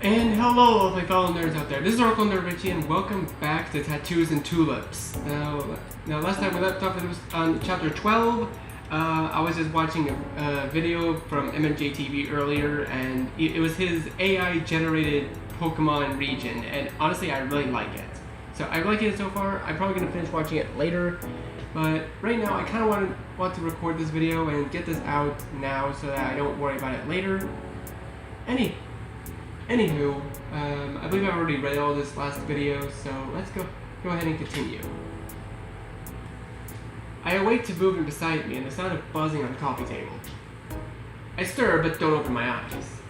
And hello, all my fellow nerds out there. This is Oracle Nerd Richie, and welcome back to Tattoos and Tulips. Now, last time we left off, it was on chapter 12. I was just watching a video from MMJ TV earlier, and it was his AI-generated Pokemon region, and honestly, I really like it. So I like it so far. I'm probably gonna finish watching it later, but right now I kind of want to record this video and get this out now so that I don't worry about it later. Anywho, I believe I've already read all this last video, so let's go ahead and continue. I awake to movement beside me and the sound of buzzing on the coffee table. I stir, but don't open my eyes.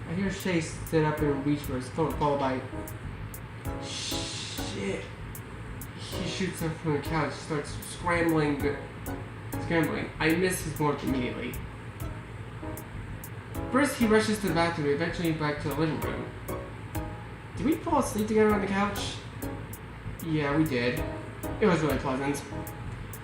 I hear Shay sit up and reach for his phone, followed by... Shit. He shoots up from the couch, starts scrambling. I miss his warmth immediately. First, he rushes to the bathroom, eventually back to the living room. Did we fall asleep together on the couch? Yeah, we did. It was really pleasant.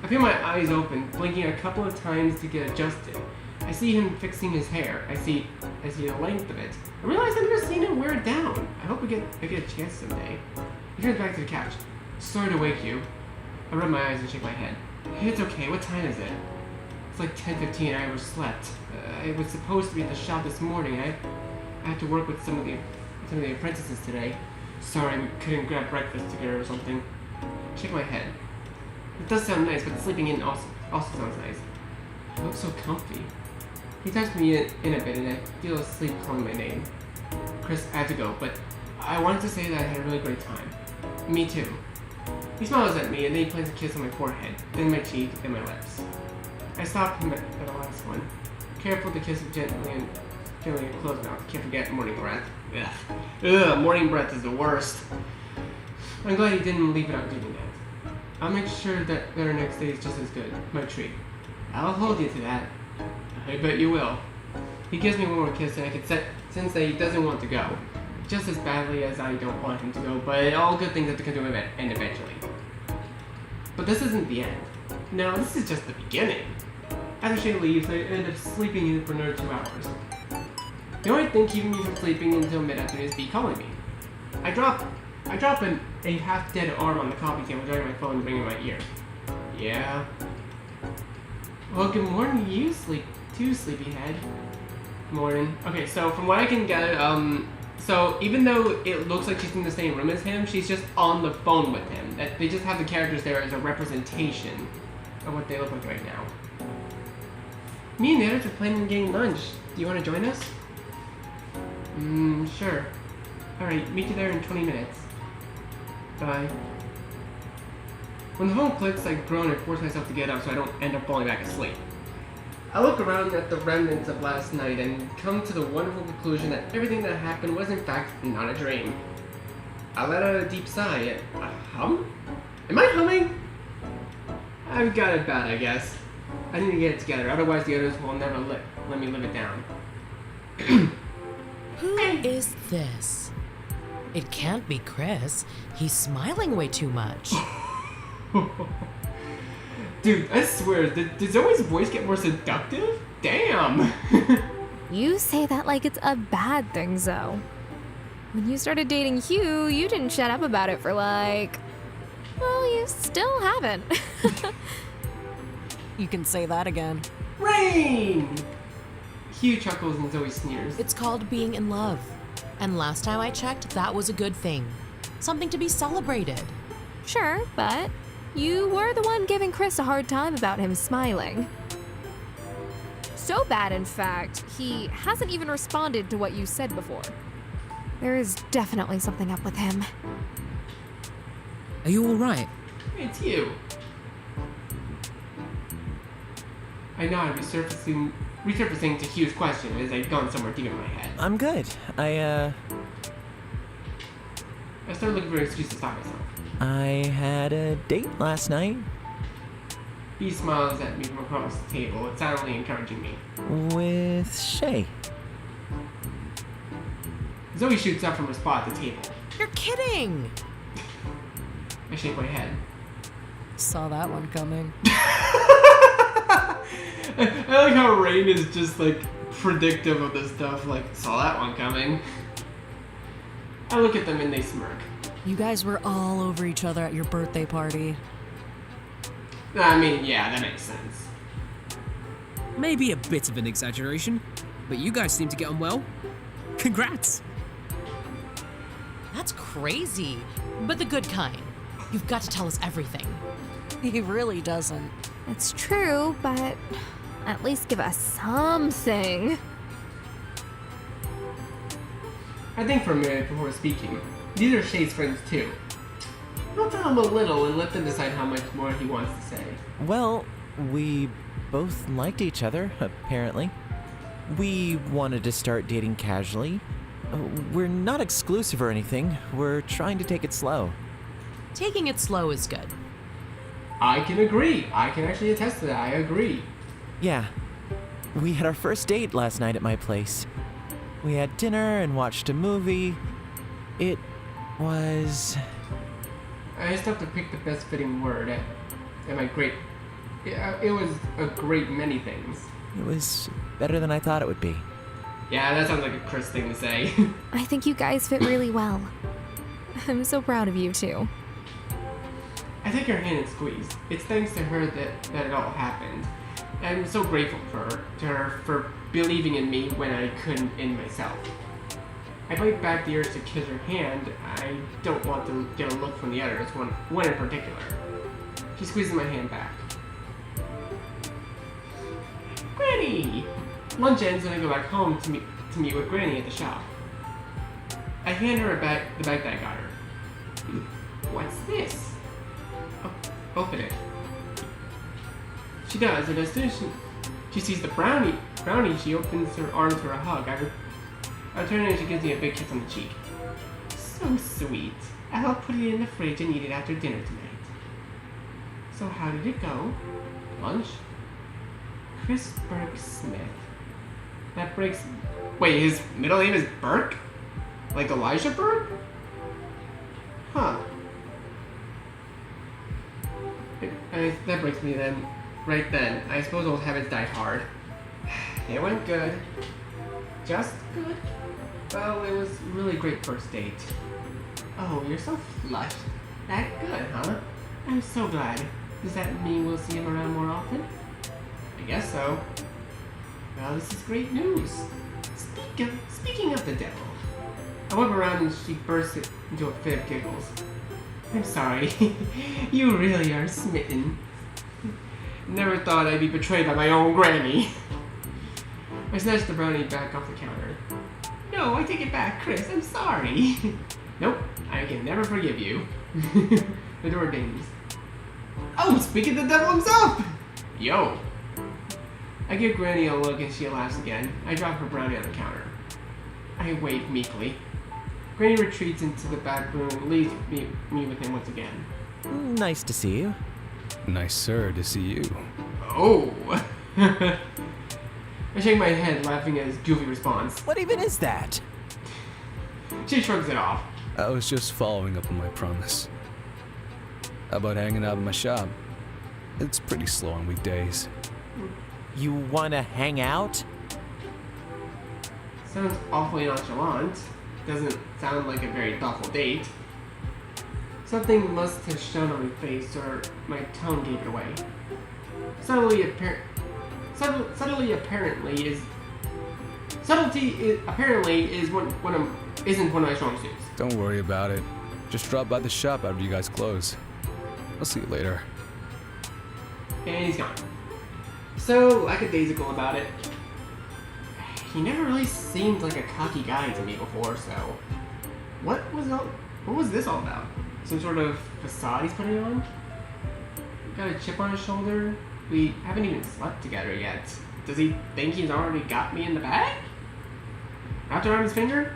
I feel my eyes open, blinking a couple of times to get adjusted. I see him fixing his hair. I see the length of it. I realize I've never seen him wear it down. I hope I get a chance someday. He turns back to the couch. Sorry to wake you. I rub my eyes and shake my head. Hey, it's okay. What time is it? It's like 10:15 and I overslept. I was supposed to be at the shop this morning. I have to work with some of the apprentices today. Sorry, we couldn't grab breakfast together or something. I shake my head. It does sound nice, but sleeping in also sounds nice. I look so comfy. He taps me in a bit and I feel asleep calling my name. Chris, I have to go, but I wanted to say that I had a really great time. Me too. He smiles at me and then he plants a kiss on my forehead, then my cheek, then my lips. I stop him at the last one. Careful to kiss him gently and close mouth. Can't forget morning breath. Ugh, morning breath is the worst. I'm glad he didn't leave without doing that. I'll make sure that our next day is just as good. My treat. I'll hold you to that. I bet you will. He gives me one more kiss and I can sense that he doesn't want to go. Just as badly as I don't want him to go, but all good things have to come to an end eventually. But this isn't the end. No, this is just the beginning. After Shay leaves, I end up sleeping in for another 2 hours. The only thing keeping me from sleeping until mid-afternoon is B calling me. I drop a half-dead arm on the coffee table, dragging my phone and ringing my ear. Yeah. Well, good morning to you, sleepyhead. Morning. Okay, so from what I can gather, so even though it looks like she's in the same room as him, she's just on the phone with him. They just have the characters there as a representation of what they look like right now. Me and the others are planning on getting lunch. Do you want to join us? Sure. Alright, meet you there in 20 minutes. Bye. When the phone clicks, I groan and force myself to get up so I don't end up falling back asleep. I look around at the remnants of last night and come to the wonderful conclusion that everything that happened was in fact not a dream. I let out a deep sigh. A hum? Am I humming? I've got it bad, I guess. I need to get it together, otherwise the others will never let me live it down. Who is this? It can't be Chris. He's smiling way too much. Dude, I swear, did Zoe's voice get more seductive? Damn! You say that like it's a bad thing, Zoe. When you started dating Hugh, you didn't shut up about it for like... Well, you still haven't. You can say that again. Rain! Hugh chuckles and Zoe sneers. It's called being in love. And last time I checked, that was a good thing. Something to be celebrated. Sure, but you were the one giving Chris a hard time about him smiling. So bad, in fact, he hasn't even responded to what you said before. There is definitely something up with him. Are you alright? Hey, it's you. I nod, resurfacing to Hugh's question as I'd gone somewhere deep in my head. I'm good. I started looking for an excuse to stop myself. I had a date last night. He smiles at me from across the table, silently encouraging me. With Shay. Zoe shoots up from her spot at the table. You're kidding! I shake my head. Saw that one coming. I like how Rain is just like predictive of this stuff, like, saw that one coming. I look at them and they smirk. You guys were all over each other at your birthday party. I mean, yeah, that makes sense. Maybe a bit of an exaggeration, but you guys seem to get on well. Congrats! That's crazy, but the good kind. You've got to tell us everything. He really doesn't. It's true, but at least give us something. I think for a minute before speaking. These are Shay's friends too. I'll tell him a little and let them decide how much more he wants to say. Well, we both liked each other, apparently. We wanted to start dating casually. We're not exclusive or anything. We're trying to take it slow. Taking it slow is good. I can agree. I can actually attest to that. I agree. Yeah. We had our first date last night at my place. We had dinner and watched a movie. It was... I just have to pick the best fitting word at my great... It was a great many things. It was better than I thought it would be. Yeah, that sounds like a Chris thing to say. I think you guys fit really well. I'm so proud of you two. I take her hand and squeeze. It's thanks to her that it all happened. I'm so grateful to her for believing in me when I couldn't in myself. I bite back the urge to kiss her hand. I don't want to get a look from the others, one in particular. She squeezes my hand back. Granny! Lunch ends and I go back home to meet with Granny at the shop. I hand her the bag that I got her. What's this? Oh, open it. She does, and as soon as she sees the brownie, she opens her arms for a hug. I turn and she gives me a big kiss on the cheek. So sweet. I'll put it in the fridge and eat it after dinner tonight. So how did it go? Lunch? Chris Burke Smith. That breaks... Wait, his middle name is Burke? Like Elijah Burke? Huh. That breaks me then. Right then. I suppose old habits die hard. It went good. Just good. Well, it was a really great first date. Oh, you're so flushed. That good, huh? I'm so glad. Does that mean we'll see him around more often? I guess so. Well, this is great news. Speaking of the devil. I whip around and she bursts into a fit of giggles. I'm sorry. You really are smitten. Never thought I'd be betrayed by my own granny. I snatched the brownie back off the counter. No, I take it back, Chris. I'm sorry. Nope, I can never forgive you. The door dings. Oh, speaking of the devil himself! Yo. I give Granny a look and she laughs again. I drop her brownie on the counter. I wave meekly. Granny retreats into the back room and leaves me with him once again. Nice to see you. Nice, sir, to see you. Oh! I shake my head, laughing at his goofy response. What even is that? She shrugs it off. I was just following up on my promise. How about hanging out in my shop? It's pretty slow on weekdays. You wanna hang out? Sounds awfully nonchalant. Doesn't sound like a very thoughtful date. Something must have shown on my face, or my tone gave it away. Subtlety apparently isn't one of my strong suits. Don't worry about it. Just drop by the shop after you guys close. I'll see you later. And he's gone. So lackadaisical about it. He never really seemed like a cocky guy to me before, so what was this all about? Some sort of facade he's putting on? Got a chip on his shoulder? We haven't even slept together yet. Does he think he's already got me in the bag? Wrapped around his finger?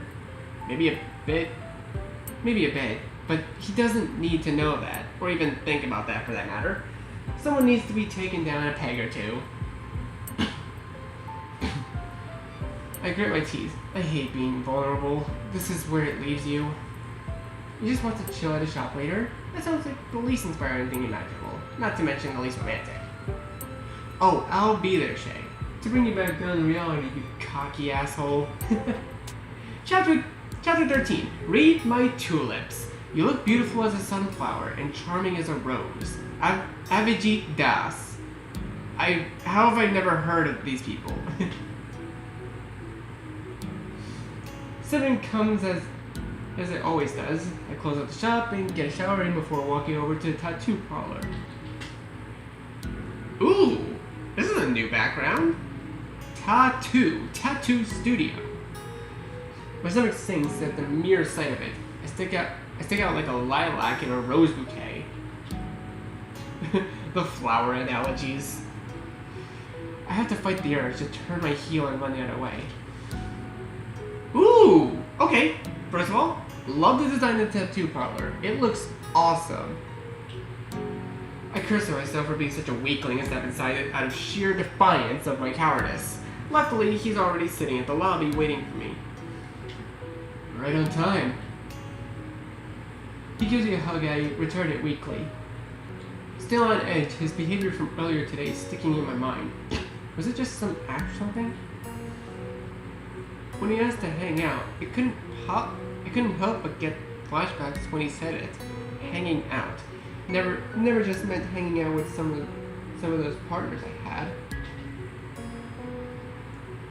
Maybe a bit, but he doesn't need to know that, or even think about that for that matter. Someone needs to be taken down a peg or two. I grit my teeth. I hate being vulnerable. This is where it leaves you. You just want to chill at a shop later? That sounds like the least inspiring thing imaginable. Not to mention the least romantic. Oh, I'll be there, Shay. To bring you back down to reality, you cocky asshole. Chapter Chapter 13. Read my tulips. You look beautiful as a sunflower and charming as a rose. Avijit Das. How have I never heard of these people? 7 comes as it always does. I close up the shop and get a shower in before walking over to the tattoo parlor. Ooh, this is a new background. Tattoo studio. My stomach sinks at the mere sight of it. I stick out like a lilac in a rose bouquet. The flower analogies. I have to fight the urge to turn my heel and run the other way. Ooh! Okay, first of all, love the design of the tattoo parlor. It looks awesome. I curse at myself for being such a weakling and step inside it out of sheer defiance of my cowardice. Luckily, he's already sitting at the lobby waiting for me. Right on time. He gives me a hug and I return it weakly. Still on edge, his behavior from earlier today is sticking in my mind. Was it just some act or something? When he asked to hang out, I couldn't help but get flashbacks when he said it. Hanging out. Never just meant hanging out with some of those partners I had.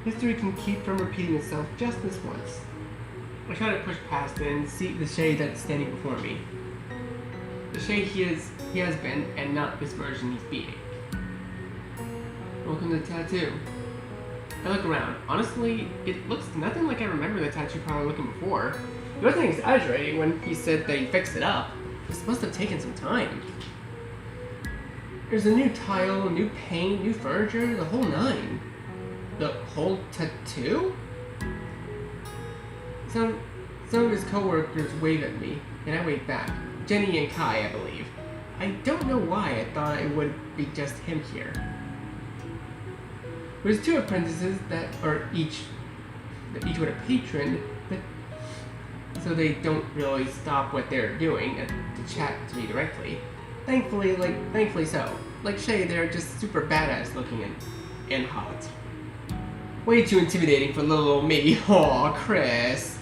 History can keep from repeating itself just this once. I try to push past it and see the Shay that's standing before me. The Shay he has been, and not this version he's being. Welcome to the tattoo. I look around. Honestly, it looks nothing like I remember the tattoo parlor looking before. He wasn't exaggerating when he said they fixed it up. This must have taken some time. There's a new tile, new paint, new furniture, the whole 9. The whole tattoo? Some of his co-workers wave at me, and I wave back. Jenny and Kai, I believe. I don't know why I thought it would be just him here. There's 2 apprentices that are each with a patron, so they don't really stop what they're doing to chat to me directly. Thankfully so. Like Shay, they're just super badass looking and hot. Way too intimidating for little old me. Aw, Chris.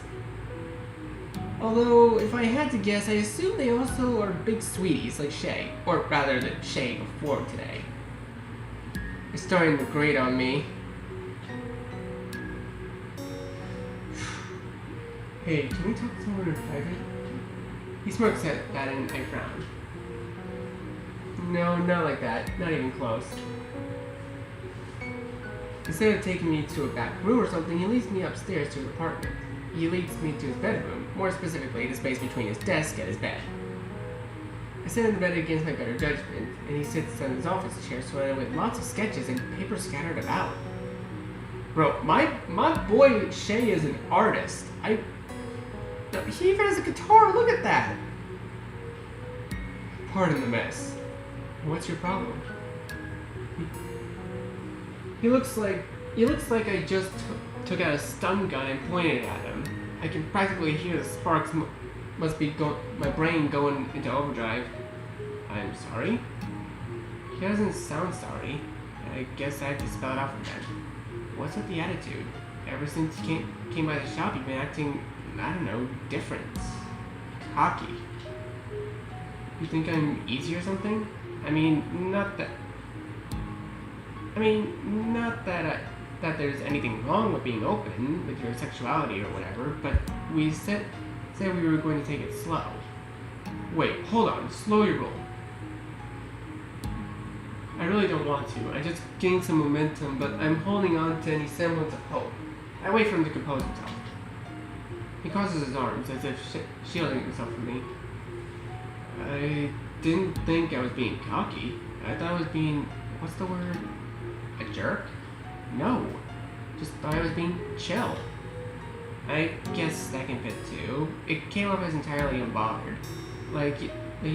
Although, if I had to guess, I assume they also are big sweeties like Shay. Or rather, the Shay before today. It's starting to grate on me. Hey, can we talk to someone in private? He smirks at that and I frown. No, not like that. Not even close. Instead of taking me to a back room or something, he leads me upstairs to his apartment. He leads me to his bedroom, more specifically the space between his desk and his bed. I sit in the bed against my better judgment, and he sits in his office chair surrounded with lots of sketches and paper scattered about. Bro, my boy Shay is an artist. He even has a guitar, look at that! Pardon the mess. What's your problem? He looks like I just took out a stun gun and pointed it at him. I can practically hear the sparks must be my brain going into overdrive. I'm sorry? He doesn't sound sorry. I guess I have to spell it out for him. What's with the attitude? Ever since he came by the shop, you've been acting, I don't know, different. Cocky. You think I'm easy or something? Not that there's anything wrong with being open with your sexuality or whatever, but we said we were going to take it slow. Wait, hold on, slow your roll. I really don't want to. I just gained some momentum, but I'm holding on to any semblance of hope. I wait for him to compose himself. He crosses his arms as if shielding himself from me. I didn't think I was being cocky. I thought I was being, what's the word? A jerk? No. Just thought I was being chill. I guess that can fit too. It came off as entirely unbothered. Like you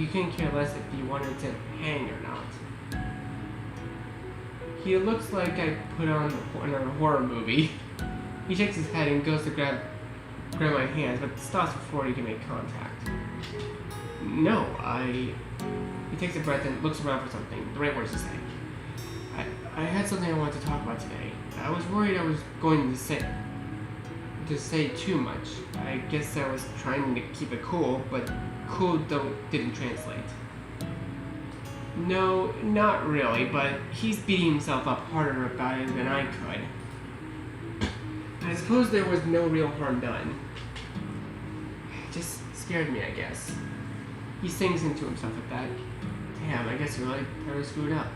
couldn't care less if you wanted to hang or not. He looks like I put on a horror movie. He shakes his head and goes to grab my hands, but stops before he can make contact. No, He takes a breath and looks around for something, the right words to say. I had something I wanted to talk about today. I was worried I was going to say to say too much. I guess I was trying to keep it cool, but cool didn't translate. No, not really, but he's beating himself up harder about it than I could. I suppose there was no real harm done. It just scared me, I guess. He sings into himself at that. Damn, I guess he really screwed up.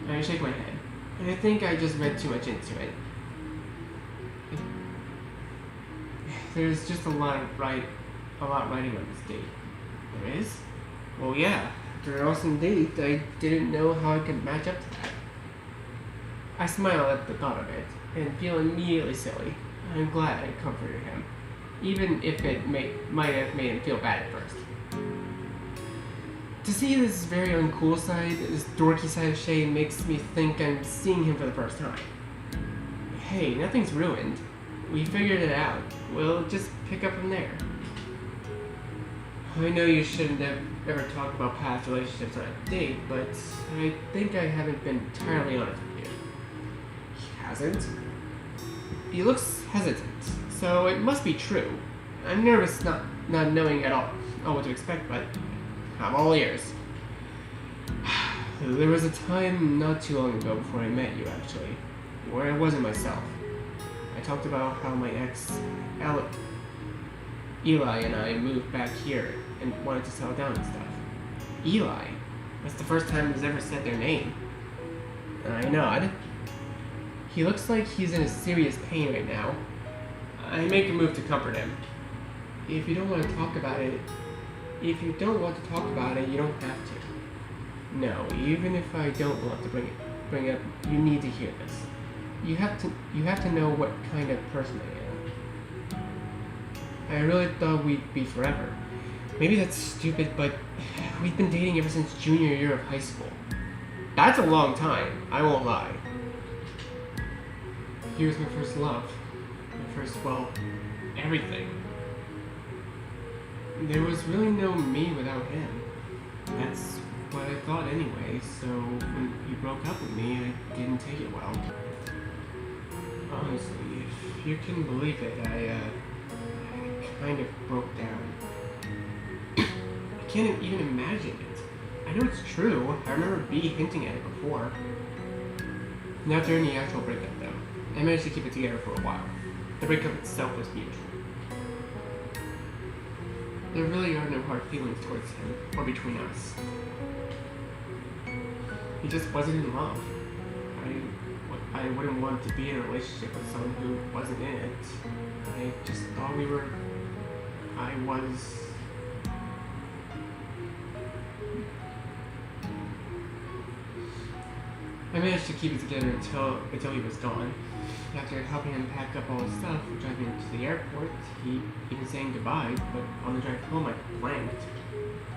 I shake my head. And I think I just read too much into it. There's just a lot riding on this date. There is? Well, yeah. After an awesome date, I didn't know how I could match up to that. I smile at the thought of it, and feel immediately silly. I'm glad I comforted him, even if it might have made him feel bad at first. To see this very uncool side, this dorky side of Shay, makes me think I'm seeing him for the first time. Hey, nothing's ruined. We figured it out. We'll just pick up from there. I know you shouldn't have ever talked about past relationships on a date, but I think I haven't been entirely honest with you. He hasn't? He looks hesitant, so it must be true. I'm nervous not knowing at all what to expect, but I'm all ears. There was a time not too long ago before I met you, actually, where I wasn't myself. I talked about how my ex, Eli, and I moved back here and wanted to settle down and stuff. Eli? That's the first time he's ever said their name. I nod. He looks like he's in a serious pain right now. I make a move to comfort him. If you don't want to talk about it, you don't have to. No, even if I don't want to bring it up, you need to hear this. You have to know what kind of person I am. I really thought we'd be forever. Maybe that's stupid, but we've been dating ever since junior year of high school. That's a long time, I won't lie. He was my first love. My first, well, everything. There was really no me without him. That's what I thought anyway, so when he broke up with me, I didn't take it well. Honestly, if you can believe it, I kind of broke down. I can't even imagine it. I know it's true. I remember B hinting at it before. Not during the actual breakup, though. I managed to keep it together for a while. The breakup itself was mutual. There really are no hard feelings towards him, or between us. He just wasn't in love. I wouldn't want to be in a relationship with someone who wasn't in it. I just thought I managed to keep it together until he was gone. After helping him pack up all his stuff, driving him to the airport, he even saying goodbye, but on the drive home I blanked.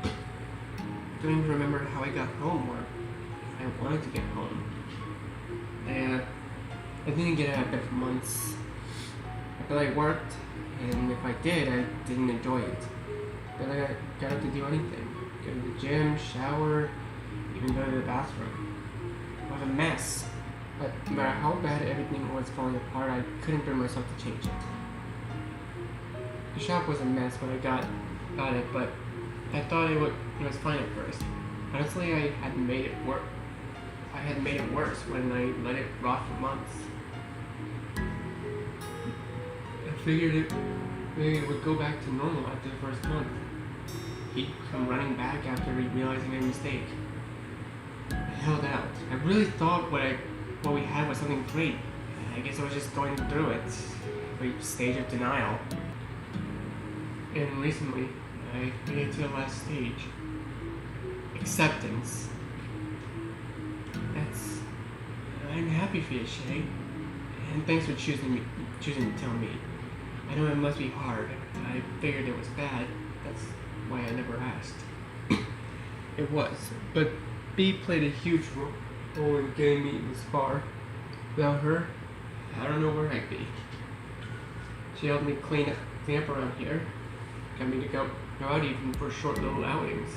I don't even remember how I got home or if I wanted to get home. I didn't get out of bed for months. I thought I worked, and if I did, I didn't enjoy it. Then I got up to do anything. Go to the gym, shower, even go to the bathroom. It was a mess. But no matter how bad everything was falling apart, I couldn't bring myself to change it. The shop was a mess when I got it, but I thought it was fine at first. Honestly, I had made it worse when I let it rot for months. I figured it would go back to normal after the first month. He'd come running back after realizing a mistake. I held out. I really thought what we had was something great. I guess I was just going through it. Every stage of denial. And recently, I made it to the last stage. Acceptance. I'm happy for you, Shay. And thanks for choosing to tell me. I know it must be hard. I figured it was bad. That's why I never asked. It was, but B played a huge role in getting me this far. Without her, I don't know where I'd be. She helped me clean up around here. Got me to go out even for short little outings.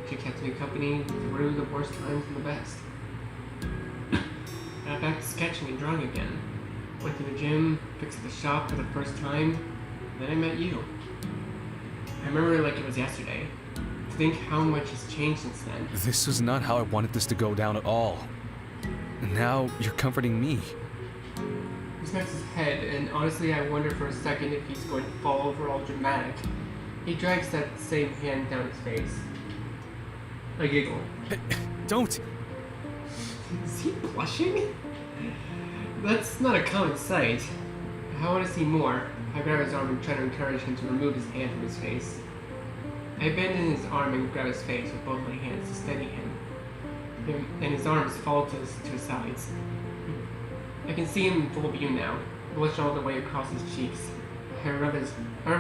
She kept me company through the worst times and the best. Got back to sketching and drawing again. went to the gym, fixed the shop for the first time, and then I met you. I remember it like it was yesterday. To think how much has changed since then. This was not how I wanted this to go down at all. And now you're comforting me. He smacks his head, and honestly I wonder for a second if he's going to fall over all dramatic. He drags that same hand down his face. I giggle. Don't! Is he blushing? That's not a common sight. I want to see more. I grab his arm and try to encourage him to remove his hand from his face. I bend in his arm and grab his face with both my hands to steady him, and his arms fall to his sides. I can see him in full view now, blush all the way across his cheeks. I rub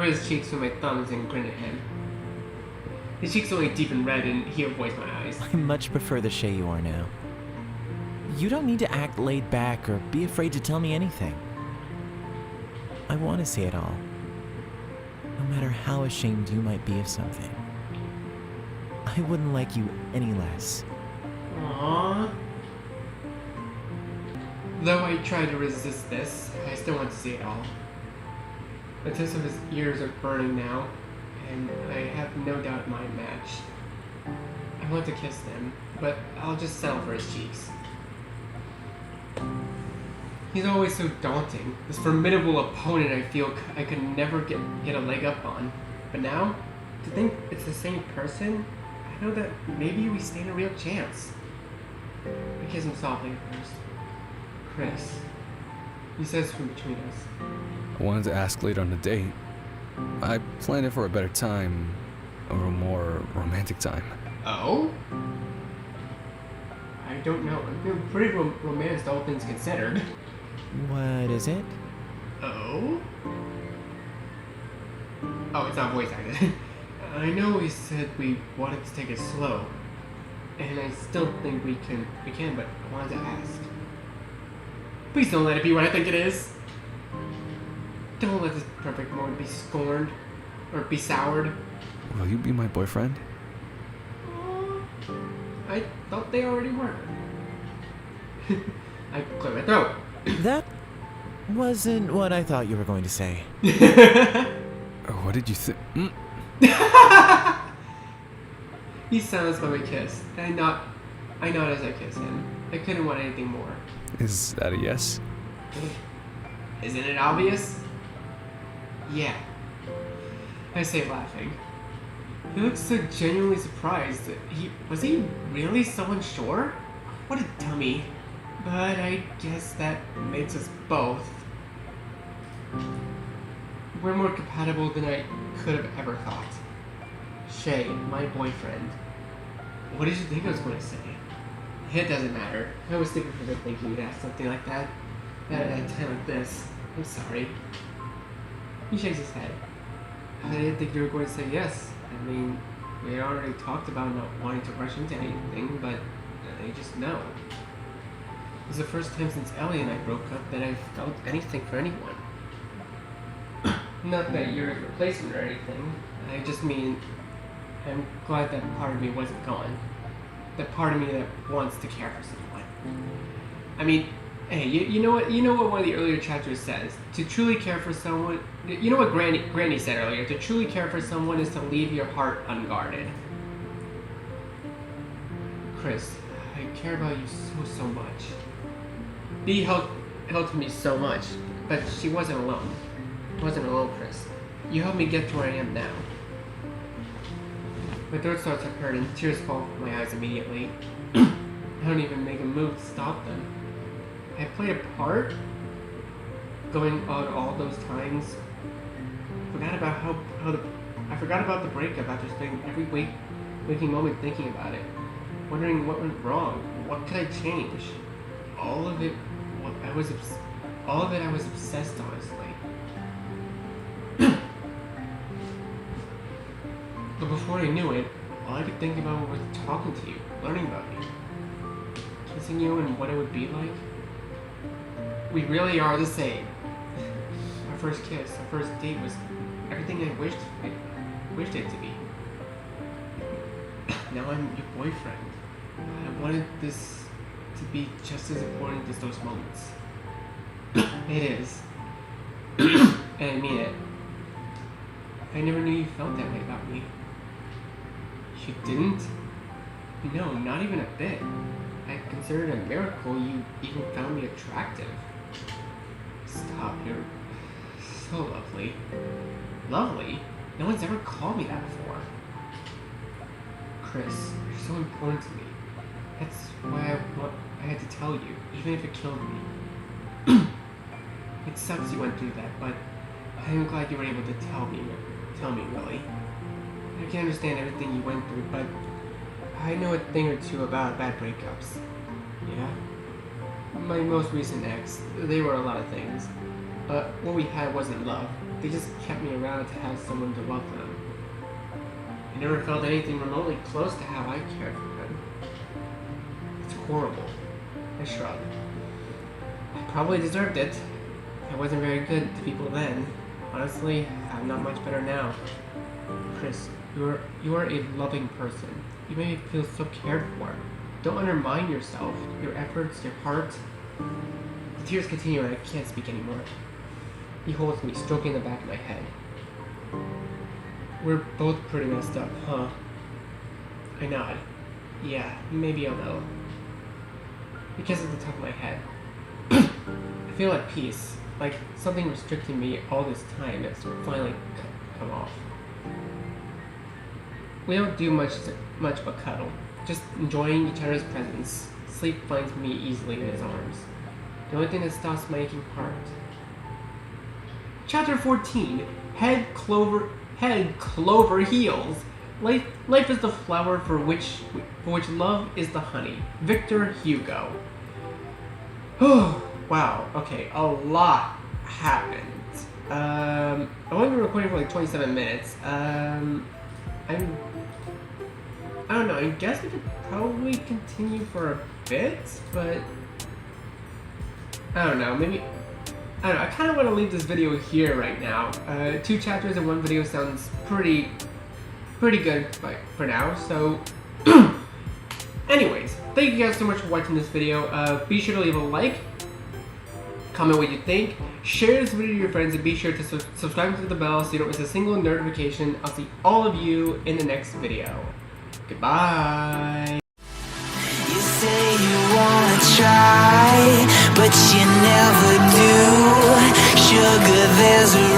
his cheeks with my thumbs and grin at him. His cheeks only deepen red and he avoids my eyes. I much prefer the Shay you are now. You don't need to act laid back or be afraid to tell me anything. I want to say it all. No matter how ashamed you might be of something. I wouldn't like you any less. Aww. Though I try to resist this, I still want to see it all. The tips of his ears are burning now, and I have no doubt my match. I want to kiss them, but I'll just settle for his cheeks. He's always so daunting, this formidable opponent I feel I could never get a leg up on. But now, to think it's the same person, I know that maybe we stand a real chance. I kiss him softly at first. Chris, he says from between us. I wanted to ask later on the date. I planned it for a better time, or a more romantic time. Oh? I don't know. I'm pretty romantic, all things considered. What is it? Oh? Oh, it's not voice acted. I know we said we wanted to take it slow, and I still think we can, but I wanted to ask. Please don't let it be what I think it is. Don't let this perfect moment be scorned, or be soured. Will you be my boyfriend? I thought they already were. I clear my throat. That wasn't what I thought you were going to say. What did you think? He silenced by my kiss, and I nod as I kiss him. I couldn't want anything more. Is that a yes? Isn't it obvious? Yeah. I say laughing. He looks so genuinely surprised. Was he really so unsure? What a dummy. But I guess that makes us both. We're more compatible than I could have ever thought. Shay, my boyfriend. What did you think I was going to say? It doesn't matter. I was stupid for thinking you'd ask something like that. At a time like this. I'm sorry. He shakes his head. I didn't think you were going to say yes. I mean, we had already talked about not wanting to rush into anything, but I just know. It was the first time since Ellie and I broke up that I felt anything for anyone. Not that you're a replacement or anything. I just mean, I'm glad that part of me wasn't gone. That part of me that wants to care for someone. I mean, hey, you know what one of the earlier chapters says? To truly care for someone, you know what Granny said earlier? To truly care for someone is to leave your heart unguarded. Chris, I care about you so much. Dee helped me so much, but she wasn't alone. I wasn't alone, Chris. You helped me get to where I am now. My throat starts to hurt and tears fall from my eyes immediately. I don't even make a move to stop them. I played a part? Going out all those times? I forgot about the breakup after spending every waking moment thinking about it. Wondering what went wrong. What could I change? All of it I was obsessed, honestly. But before I knew it, all I could think about was talking to you, learning about you, kissing you and what it would be like. We really are the same. Our first kiss, our first date was everything I wished it to be. Now I'm your boyfriend. I wanted this to be just as important as those moments. It is. And I mean it. I never knew you felt that way about me. You didn't? No, not even a bit. I consider it a miracle you even found me attractive. Stop, you're so lovely. Lovely? No one's ever called me that before. Chris, you're so important to me. That's why I had to tell you, even if it killed me. It sucks you went through that, but I'm glad you were able to tell me, really. I can understand everything you went through, but I know a thing or two about bad breakups. Yeah? My most recent ex, they were a lot of things. But what we had wasn't love. They just kept me around to have someone to love them. I never felt anything remotely close to how I cared for them. It's horrible. I shrugged. I probably deserved it. I wasn't very good to people then. Honestly, I'm not much better now. Chris, you are a loving person. You make me feel so cared for. Don't undermine yourself, your efforts, your heart. The tears continue and I can't speak anymore. He holds me, stroking the back of my head. We're both pretty messed up, huh? I nod. Yeah, maybe a little. He kisses the top of my head. I feel at peace, like something restricting me all this time has finally come off. We don't do much but cuddle, just enjoying each other's presence. Sleep finds me easily in his arms. The only thing that stops my aching heart. Chapter 14. Head clover heals. Life is the flower for which love is the honey. Victor Hugo. Oh, wow. Okay, a lot happened. I've only been recording for like 27 minutes. I don't know. I guess we could probably continue for a bit, but I don't know. Maybe. I don't know, I kind of want to leave this video here right now. 2 chapters in 1 video sounds pretty good for now, so... Anyways, thank you guys so much for watching this video. Be sure to leave a like, comment what you think, share this video with your friends, and be sure to subscribe to the bell so you don't miss a single notification. I'll see all of you in the next video. Goodbye! You say you wanna try, but you never do. Sugar, there's a